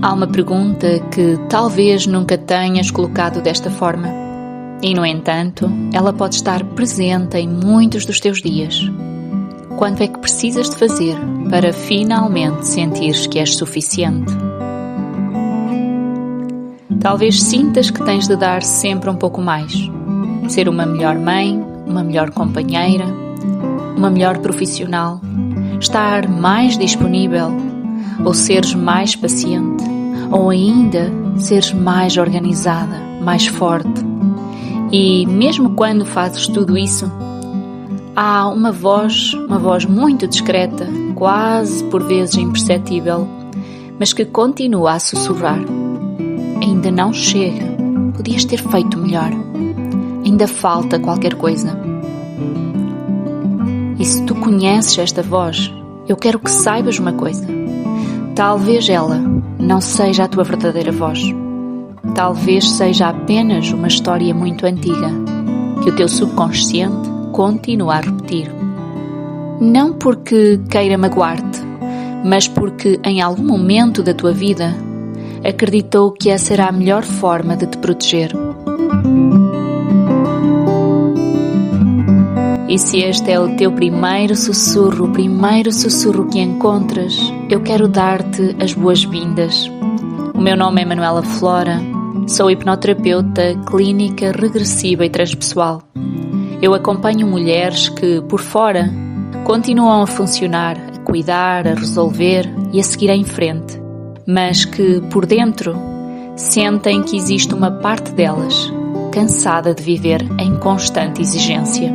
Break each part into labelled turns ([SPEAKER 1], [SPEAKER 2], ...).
[SPEAKER 1] Há uma pergunta que talvez nunca tenhas colocado desta forma, e no entanto, ela pode estar presente em muitos dos teus dias. Quanto é que precisas de fazer para finalmente sentires que és suficiente? Talvez sintas que tens de dar sempre um pouco mais. Ser uma melhor mãe, uma melhor companheira, uma melhor profissional, estar mais disponível, ou seres mais paciente, ou ainda seres mais organizada, mais forte. E mesmo quando fazes tudo isso, há uma voz muito discreta, quase por vezes imperceptível, mas que continua a sussurrar. Ainda não chega, podias ter feito melhor, ainda falta qualquer coisa. E se tu conheces esta voz, eu quero que saibas uma coisa. Talvez ela não seja a tua verdadeira voz. Talvez seja apenas uma história muito antiga, que o teu subconsciente continua a repetir. Não porque queira magoar-te, mas porque em algum momento da tua vida acreditou que essa era a melhor forma de te proteger. E se este é o teu primeiro sussurro, o primeiro sussurro que encontras, eu quero dar-te as boas-vindas. O meu nome é Manuela Flora, sou hipnoterapeuta clínica regressiva e transpessoal. Eu acompanho mulheres que, por fora, continuam a funcionar, a cuidar, a resolver e a seguir em frente, mas que, por dentro, sentem que existe uma parte delas cansada de viver em constante exigência.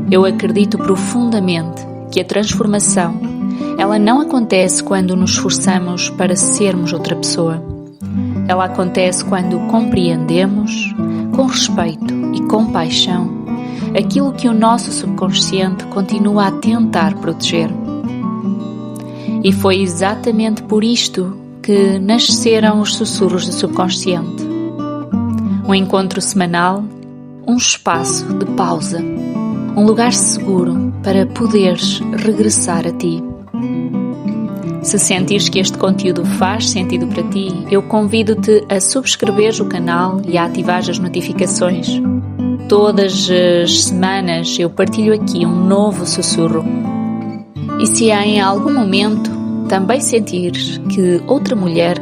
[SPEAKER 1] Eu acredito profundamente que a transformação, ela não acontece quando nos esforçamos para sermos outra pessoa. Ela acontece quando compreendemos, com respeito e compaixão, aquilo que o nosso subconsciente continua a tentar proteger. E foi exatamente por isto que nasceram os sussurros do subconsciente. Um encontro semanal, um espaço de pausa, um lugar seguro para poderes regressar a ti. Se sentires que este conteúdo faz sentido para ti, eu convido-te a subscreveres o canal e a ativares as notificações. Todas as semanas eu partilho aqui um novo sussurro. E se em algum momento também sentires que outra mulher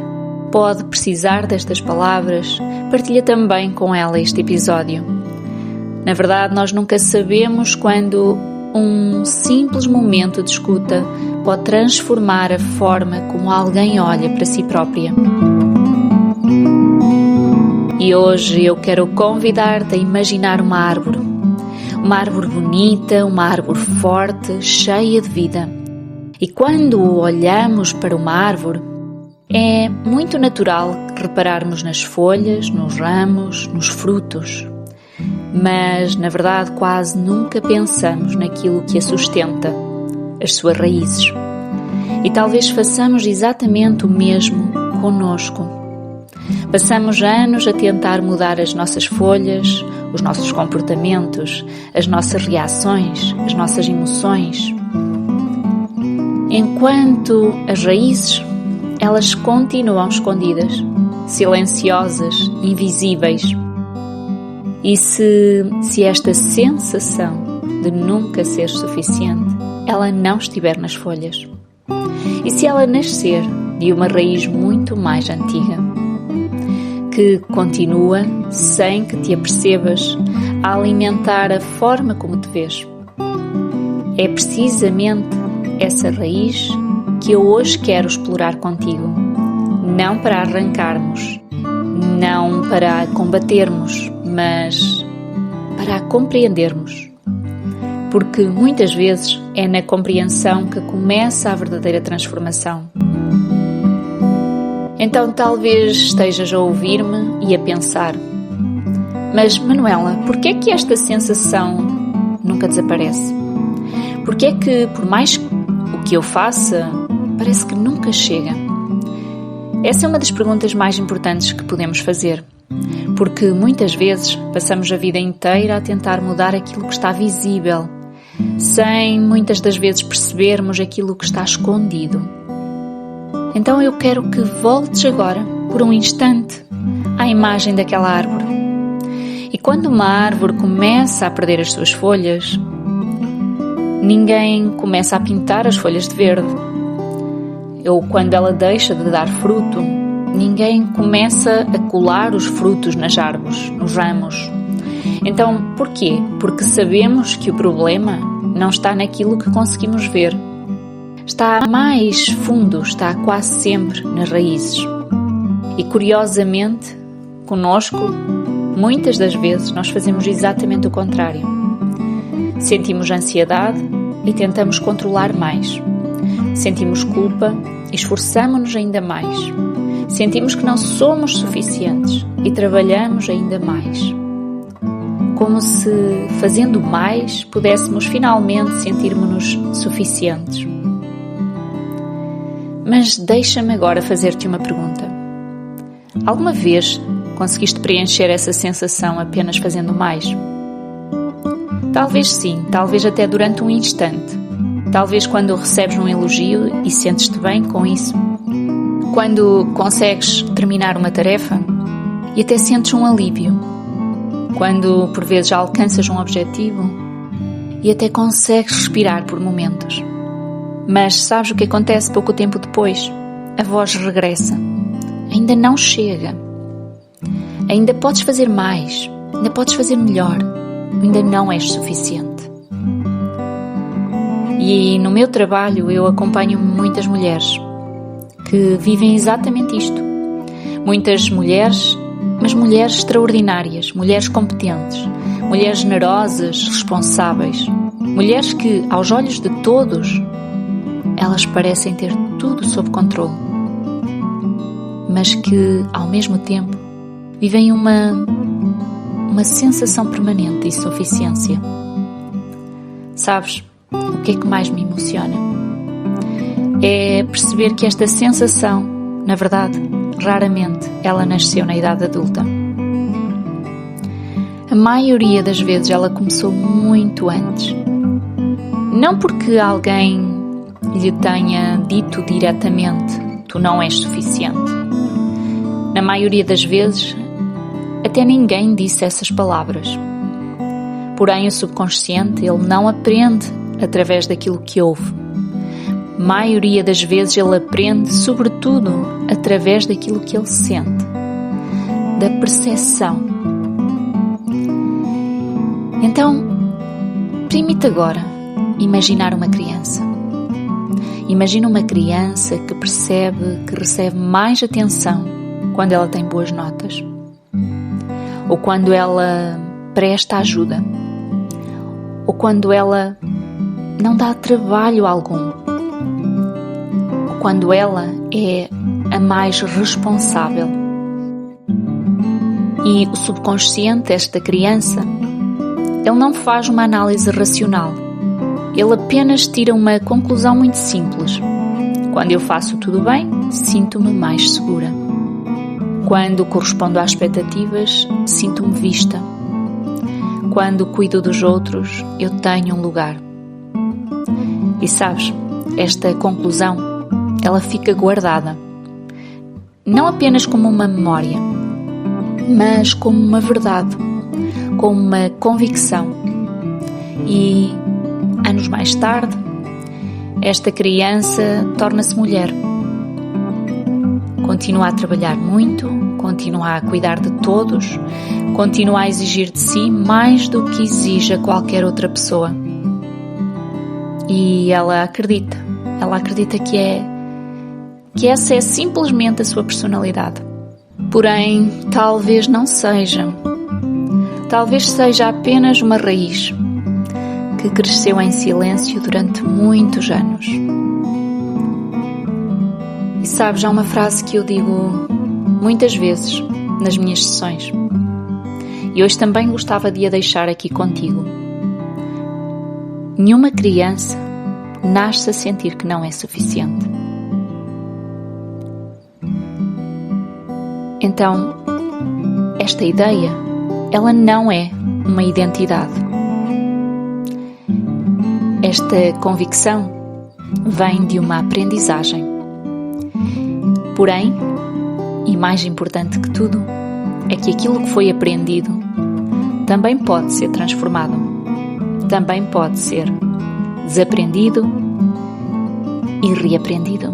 [SPEAKER 1] pode precisar destas palavras, partilha também com ela este episódio. Na verdade, nós nunca sabemos quando um simples momento de escuta pode transformar a forma como alguém olha para si própria. E hoje eu quero convidar-te a imaginar uma árvore bonita, uma árvore forte, cheia de vida. E quando olhamos para uma árvore, é muito natural repararmos nas folhas, nos ramos, nos frutos. Mas, na verdade, quase nunca pensamos naquilo que a sustenta, as suas raízes. E talvez façamos exatamente o mesmo conosco. Passamos anos a tentar mudar as nossas folhas, os nossos comportamentos, as nossas reações, as nossas emoções. Enquanto as raízes, elas continuam escondidas, silenciosas, invisíveis. E se esta sensação de nunca ser suficiente, ela não estiver nas folhas? E se ela nascer de uma raiz muito mais antiga, que continua, sem que te apercebas, a alimentar a forma como te vês? É precisamente essa raiz que eu hoje quero explorar contigo, não para arrancarmos, não para a combatermos, mas para a compreendermos. Porque muitas vezes é na compreensão que começa a verdadeira transformação. Então talvez estejas a ouvir-me e a pensar: mas Manuela, porquê é que esta sensação nunca desaparece? Porquê é que, por mais o que eu faça, parece que nunca chega? Essa é uma das perguntas mais importantes que podemos fazer. Porque muitas vezes passamos a vida inteira a tentar mudar aquilo que está visível, sem muitas das vezes percebermos aquilo que está escondido. Então eu quero que voltes agora, por um instante, à imagem daquela árvore. E quando uma árvore começa a perder as suas folhas, ninguém começa a pintar as folhas de verde. Ou quando ela deixa de dar fruto, ninguém começa a colar os frutos nas árvores, nos ramos. Então, porquê? Porque sabemos que o problema não está naquilo que conseguimos ver. Está mais fundo, está quase sempre nas raízes. E curiosamente, conosco, muitas das vezes nós fazemos exatamente o contrário. Sentimos ansiedade e tentamos controlar mais. Sentimos culpa e esforçamo-nos ainda mais. Sentimos que não somos suficientes e trabalhamos ainda mais. Como se, fazendo mais, pudéssemos finalmente sentir-nos suficientes. Mas deixa-me agora fazer-te uma pergunta. Alguma vez conseguiste preencher essa sensação apenas fazendo mais? Talvez sim, talvez até durante um instante. Talvez quando recebes um elogio e sentes-te bem com isso. Quando consegues terminar uma tarefa e até sentes um alívio. Quando por vezes alcanças um objetivo e até consegues respirar por momentos. Mas sabes o que acontece pouco tempo depois? A voz regressa. Ainda não chega. Ainda podes fazer mais. Ainda podes fazer melhor. Ainda não és suficiente. E no meu trabalho eu acompanho muitas mulheres que vivem exatamente isto. Muitas mulheres, mas mulheres extraordinárias, mulheres competentes, mulheres generosas, responsáveis, mulheres que, aos olhos de todos, elas parecem ter tudo sob controle, mas que, ao mesmo tempo, vivem uma sensação permanente de insuficiência. Sabes, o que é que mais me emociona? É perceber que esta sensação, na verdade, raramente ela nasceu na idade adulta. A maioria das vezes ela começou muito antes. Não porque alguém lhe tenha dito diretamente: tu não és suficiente. Na maioria das vezes, até ninguém disse essas palavras. Porém, o subconsciente, ele não aprende através daquilo que ouve. A maioria das vezes ele aprende, sobretudo, através daquilo que ele sente, da percepção. Então, permite agora imaginar uma criança. Imagina uma criança que percebe que recebe mais atenção quando ela tem boas notas, ou quando ela presta ajuda, ou quando ela não dá trabalho algum, ou quando ela é a mais responsável. E o subconsciente desta criança, ele não faz uma análise racional. Ele apenas tira uma conclusão muito simples. Quando eu faço tudo bem, sinto-me mais segura. Quando correspondo às expectativas, sinto-me vista. Quando cuido dos outros, eu tenho um lugar. E sabes, esta conclusão, ela fica guardada. Não apenas como uma memória, mas como uma verdade, como uma convicção. E anos mais tarde, esta criança torna-se mulher. Continua a trabalhar muito, continua a cuidar de todos, continua a exigir de si mais do que exige a qualquer outra pessoa. E ela acredita que essa é simplesmente a sua personalidade. Porém, talvez não seja. Talvez seja apenas uma raiz que cresceu em silêncio durante muitos anos. E sabes, há uma frase que eu digo muitas vezes nas minhas sessões, e hoje também gostava de a deixar aqui contigo. Nenhuma criança nasce a sentir que não é suficiente. Então, esta ideia, ela não é uma identidade. Esta convicção vem de uma aprendizagem. Porém, e mais importante que tudo, é que aquilo que foi aprendido também pode ser transformado, também pode ser desaprendido e reaprendido.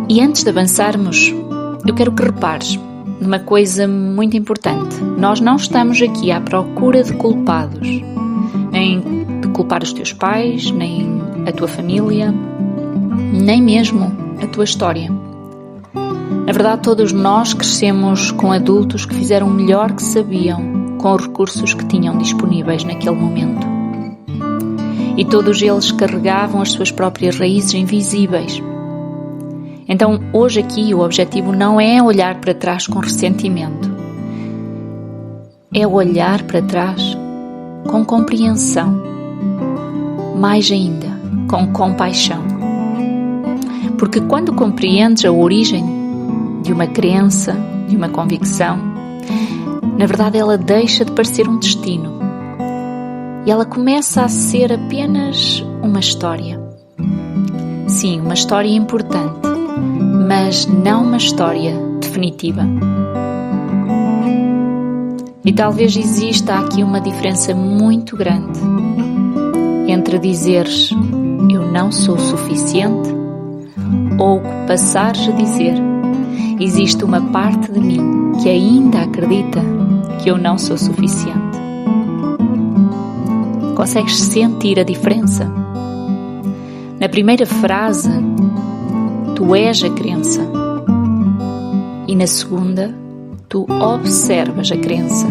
[SPEAKER 1] E antes de avançarmos, eu quero que repares numa coisa muito importante. Nós não estamos aqui à procura de culpados, nem de culpar os teus pais, nem a tua família, nem mesmo a tua história. Na verdade, todos nós crescemos com adultos que fizeram o melhor que sabiam com os recursos que tinham disponíveis naquele momento. E todos eles carregavam as suas próprias raízes invisíveis. Então, hoje aqui, o objetivo não é olhar para trás com ressentimento. É olhar para trás com compreensão. Mais ainda, com compaixão. Porque quando compreendes a origem de uma crença, de uma convicção, na verdade ela deixa de parecer um destino e ela começa a ser apenas uma história. Sim, uma história importante, mas não uma história definitiva. E talvez exista aqui uma diferença muito grande entre dizeres eu não sou suficiente ou passares a dizer existe uma parte de mim que ainda acredita que eu não sou suficiente. Consegues sentir a diferença? Na primeira frase, tu és a crença. E na segunda, tu observas a crença.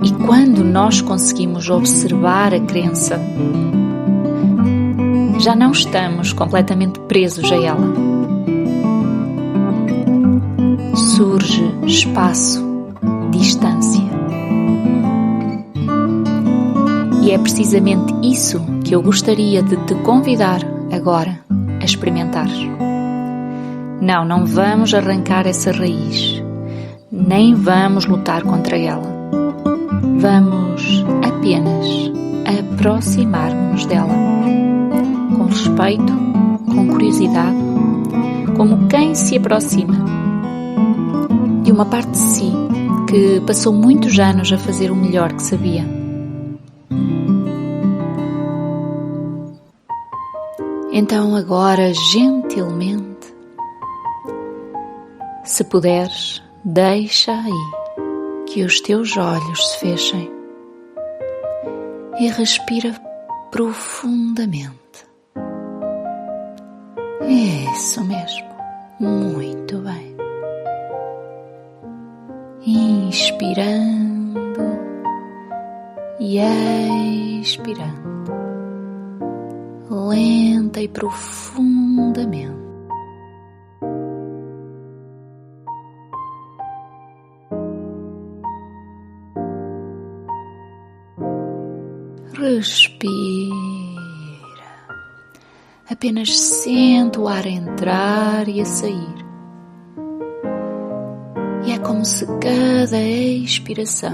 [SPEAKER 1] E quando nós conseguimos observar a crença, já não estamos completamente presos a ela. Surge espaço, distância. E é precisamente isso que eu gostaria de te convidar agora a experimentar. Não vamos arrancar essa raiz, nem vamos lutar contra ela. Vamos apenas aproximar-nos dela, com respeito, com curiosidade, como quem se aproxima de uma parte de si que passou muitos anos a fazer o melhor que sabia. Então agora, gentilmente, se puderes, deixa aí que os teus olhos se fechem e respira profundamente. Isso mesmo, muito bem. Inspirando e expirando, lenta e profundamente. Respira. Apenas sente o ar a entrar e a sair. E é como se cada expiração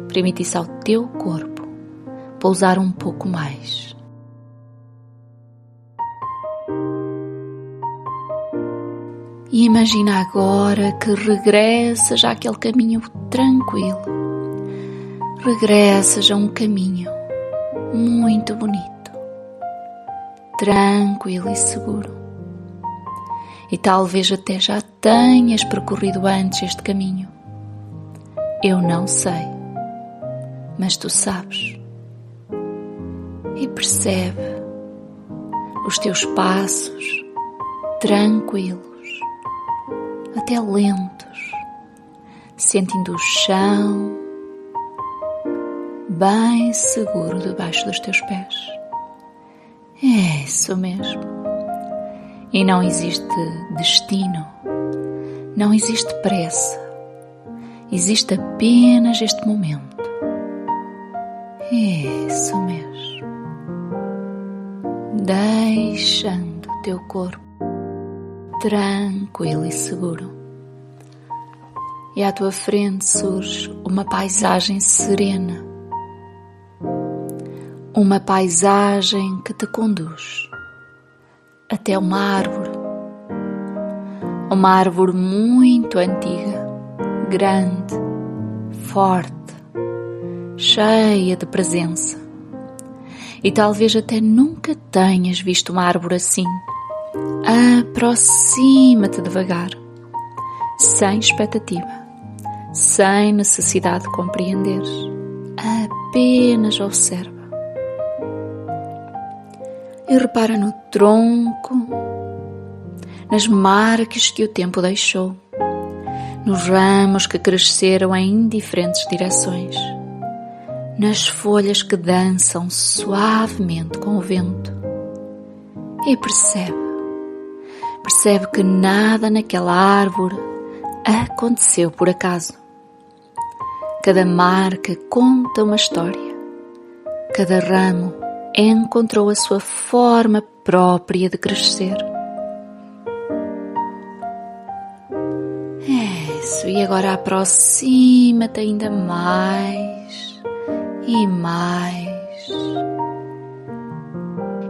[SPEAKER 1] permitisse ao teu corpo pousar um pouco mais. E imagina agora que regressas àquele caminho tranquilo. Regressas a um caminho muito bonito, tranquilo e seguro. E talvez até já tenhas percorrido antes este caminho. Eu não sei, mas tu sabes. E percebe os teus passos tranquilos, até lentos, sentindo o chão bem seguro debaixo dos teus pés. É isso mesmo. E não existe destino, não existe pressa, existe apenas este momento. Isso mesmo. Deixando o teu corpo tranquilo e seguro. E à tua frente surge uma paisagem serena. uma paisagem que te conduz até uma árvore muito antiga, grande, forte, cheia de presença. E talvez até nunca tenhas visto uma árvore assim. Aproxima-te devagar, sem expectativa, sem necessidade de compreender. Apenas observa. E repara no tronco, nas marcas que o tempo deixou, nos ramos que cresceram em diferentes direções, nas folhas que dançam suavemente com o vento. E percebe que nada naquela árvore aconteceu por acaso. Cada marca conta uma história. Cada ramo encontrou a sua forma própria de crescer. Isso, e agora aproxima-te ainda mais e mais.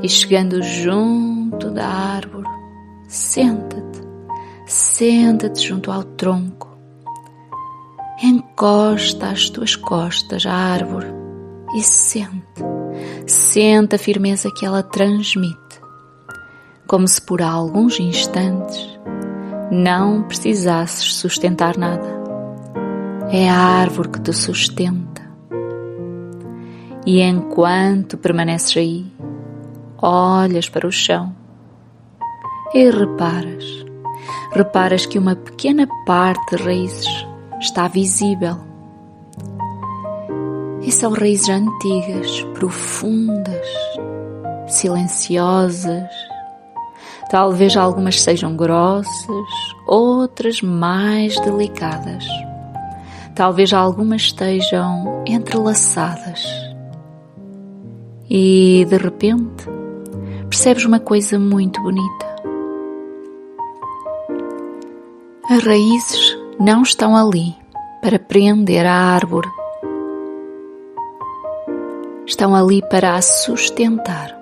[SPEAKER 1] E chegando junto da árvore, senta-te junto ao tronco. Encosta as tuas costas à árvore e sente a firmeza que ela transmite, como se por alguns instantes não precisasses sustentar nada. É a árvore que te sustenta. E enquanto permaneces aí, olhas para o chão e reparas que uma pequena parte de raízes está visível. E são raízes antigas, profundas, silenciosas. Talvez algumas sejam grossas, outras mais delicadas. Talvez algumas estejam entrelaçadas. E, de repente, percebes uma coisa muito bonita. As raízes não estão ali para prender a árvore. Estão ali para a sustentar.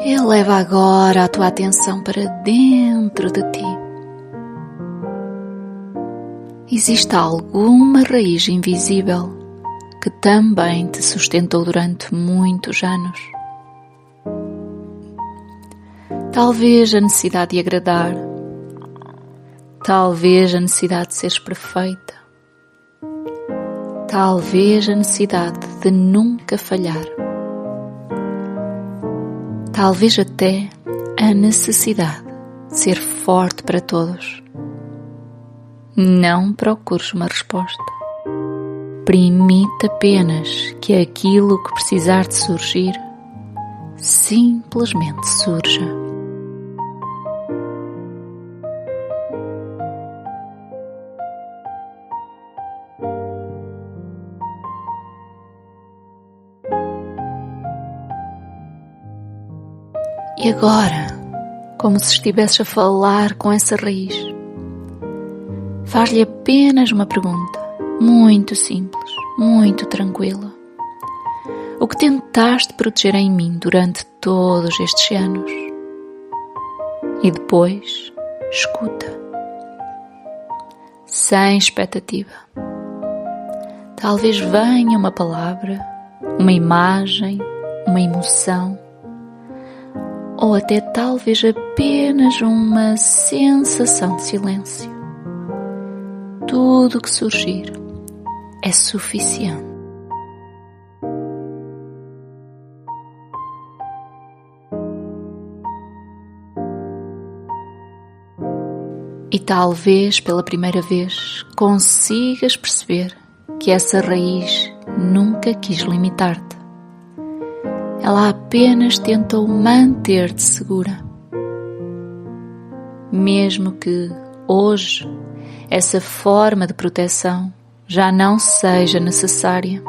[SPEAKER 1] Eleva agora a tua atenção para dentro de ti. Existe alguma raiz invisível que também te sustentou durante muitos anos. Talvez a necessidade de agradar, talvez a necessidade de seres perfeita, talvez a necessidade de nunca falhar, talvez até a necessidade de ser forte para todos. Não procures uma resposta. Permite apenas que aquilo que precisar de surgir simplesmente surja. E agora, como se estivesses a falar com essa raiz, faz-lhe apenas uma pergunta, muito simples, muito tranquila. O que tentaste proteger em mim durante todos estes anos? E depois, escuta, sem expectativa. Talvez venha uma palavra, uma imagem, uma emoção, ou até talvez apenas uma sensação de silêncio. Tudo o que surgir é suficiente. E talvez pela primeira vez consigas perceber que essa raiz nunca quis limitar-te. Ela apenas tentou manter-te segura. Mesmo que hoje essa forma de proteção já não seja necessária.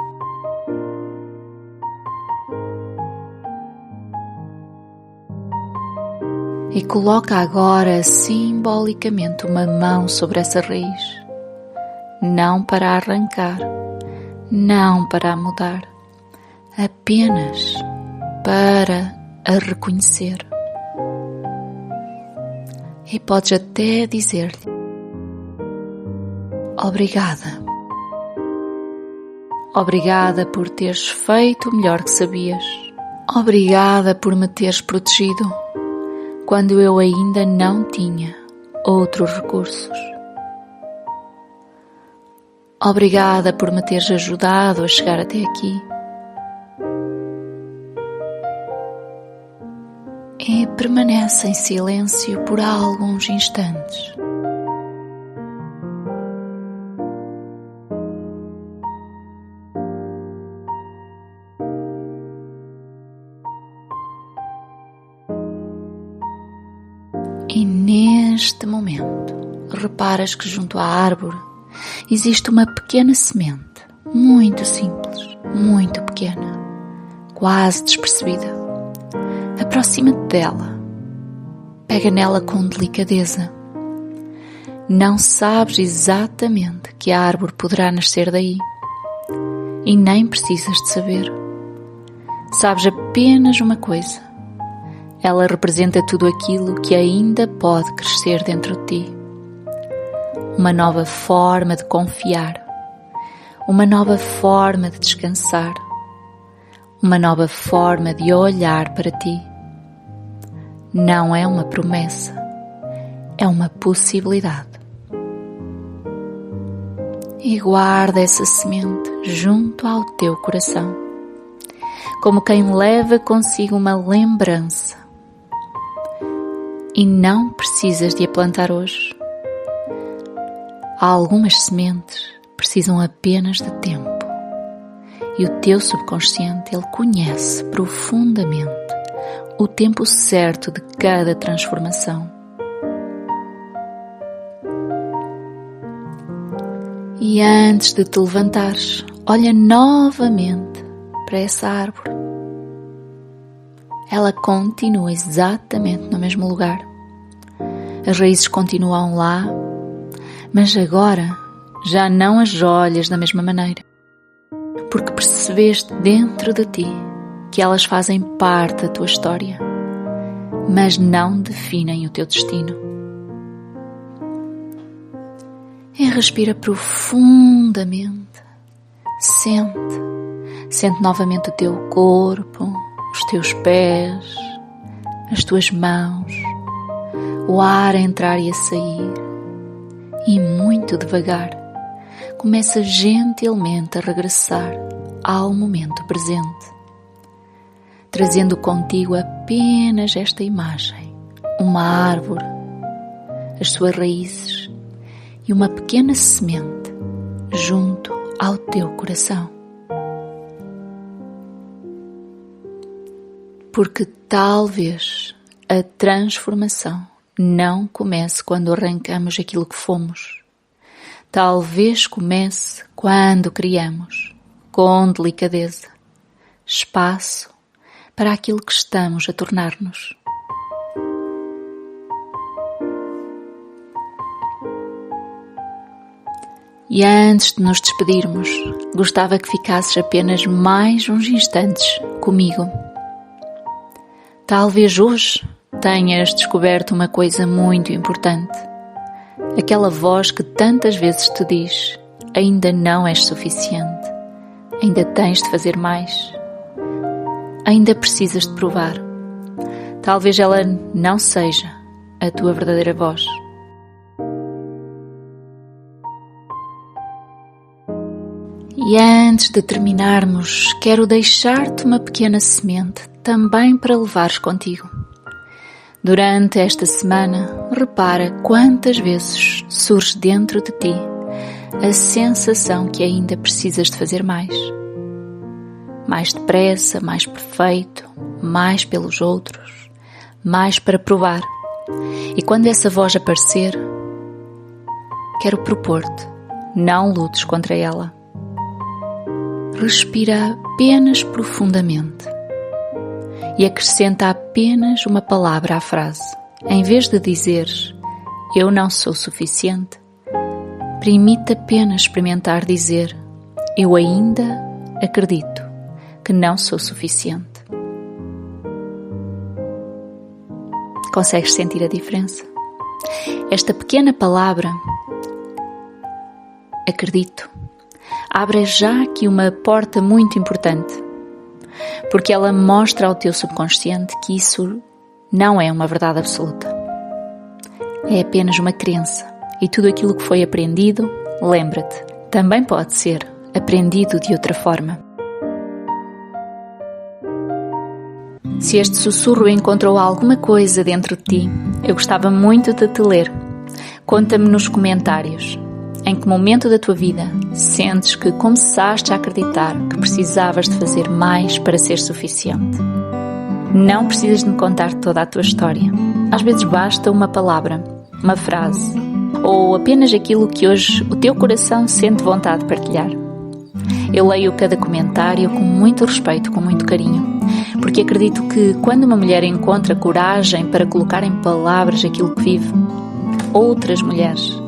[SPEAKER 1] E coloca agora simbolicamente uma mão sobre essa raiz, não para arrancar, não para mudar, apenas para a reconhecer. E podes até dizer-lhe: obrigada. Obrigada por teres feito o melhor que sabias. Obrigada por me teres protegido quando eu ainda não tinha outros recursos. Obrigada por me teres ajudado a chegar até aqui. E permanece em silêncio por alguns instantes. E neste momento, reparas que junto à árvore existe uma pequena semente, muito simples, muito pequena, quase despercebida. Aproxima-te dela, pega nela com delicadeza. Não sabes exatamente que a árvore poderá nascer daí, e nem precisas de saber. Sabes apenas uma coisa: ela representa tudo aquilo que ainda pode crescer dentro de ti. Uma nova forma de confiar, uma nova forma de descansar, uma nova forma de olhar para ti. Não é uma promessa, é uma possibilidade. E guarda essa semente junto ao teu coração, como quem leva consigo uma lembrança. E não precisas de a plantar hoje. Algumas sementes precisam apenas de tempo. E o teu subconsciente, ele conhece profundamente o tempo certo de cada transformação. E antes de te levantares, olha novamente para essa árvore. Ela continua exatamente no mesmo lugar. As raízes continuam lá, mas agora já não as olhas da mesma maneira, porque percebeste dentro de ti que elas fazem parte da tua história, mas não definem o teu destino. E respira profundamente, sente novamente o teu corpo, os teus pés, as tuas mãos, o ar a entrar e a sair, e muito devagar começa gentilmente a regressar ao momento presente, trazendo contigo apenas esta imagem, uma árvore, as suas raízes e uma pequena semente junto ao teu coração. Porque talvez a transformação não comece quando arrancamos aquilo que fomos. Talvez comece quando criamos, com delicadeza, espaço para aquilo que estamos a tornar-nos. E antes de nos despedirmos, gostava que ficasses apenas mais uns instantes comigo. Talvez hoje tenhas descoberto uma coisa muito importante. Aquela voz que tantas vezes te diz: ainda não és suficiente, ainda tens de fazer mais, ainda precisas de provar. Talvez ela não seja a tua verdadeira voz. E antes de terminarmos, quero deixar-te uma pequena semente também para levares contigo. Durante esta semana, repara quantas vezes surge dentro de ti a sensação que ainda precisas de fazer mais. Mais depressa, mais perfeito, mais pelos outros, mais para provar. E quando essa voz aparecer, quero propor-te, não lutes contra ela. Respira apenas profundamente e acrescenta apenas uma palavra à frase: em vez de dizeres eu não sou suficiente, permite apenas experimentar dizer eu ainda acredito que não sou suficiente. Consegues sentir a diferença? Esta pequena palavra, acredito, abre já aqui uma porta muito importante, porque ela mostra ao teu subconsciente que isso não é uma verdade absoluta. É apenas uma crença, e tudo aquilo que foi aprendido, lembra-te, também pode ser aprendido de outra forma. Se este sussurro encontrou alguma coisa dentro de ti, eu gostava muito de te ler. Conta-me nos comentários em que momento da tua vida sentes que começaste a acreditar que precisavas de fazer mais para ser suficiente. Não precisas de me contar toda a tua história. Às vezes basta uma palavra, uma frase, ou apenas aquilo que hoje o teu coração sente vontade de partilhar. Eu leio cada comentário com muito respeito, com muito carinho, porque acredito que quando uma mulher encontra coragem para colocar em palavras aquilo que vive, outras mulheres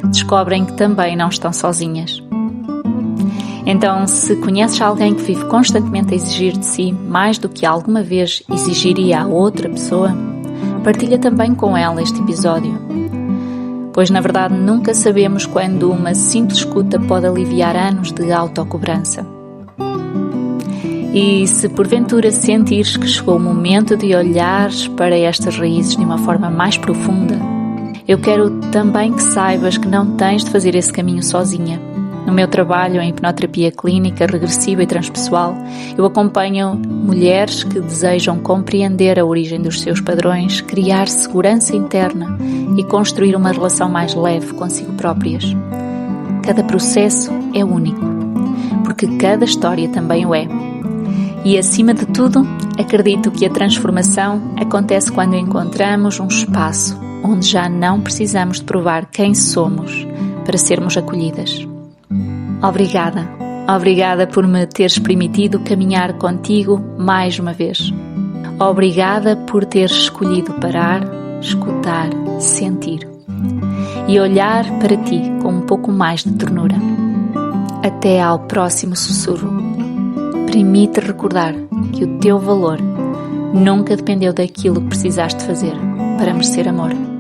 [SPEAKER 1] descobrem que também não estão sozinhas. Então, se conheces alguém que vive constantemente a exigir de si mais do que alguma vez exigiria a outra pessoa, partilha também com ela este episódio. Pois, na verdade, nunca sabemos quando uma simples escuta pode aliviar anos de autocobrança. E se porventura sentires que chegou o momento de olhares para estas raízes de uma forma mais profunda, eu quero também que saibas que não tens de fazer esse caminho sozinha. No meu trabalho em hipnoterapia clínica, regressiva e transpessoal, eu acompanho mulheres que desejam compreender a origem dos seus padrões, criar segurança interna e construir uma relação mais leve consigo próprias. Cada processo é único, porque cada história também o é. E, acima de tudo, acredito que a transformação acontece quando encontramos um espaço onde já não precisamos de provar quem somos para sermos acolhidas. Obrigada por me teres permitido caminhar contigo mais uma vez. Obrigada por teres escolhido parar, escutar, sentir e olhar para ti com um pouco mais de ternura. Até ao próximo sussurro. Permite recordar que o teu valor nunca dependeu daquilo que precisaste fazer para merecer amor.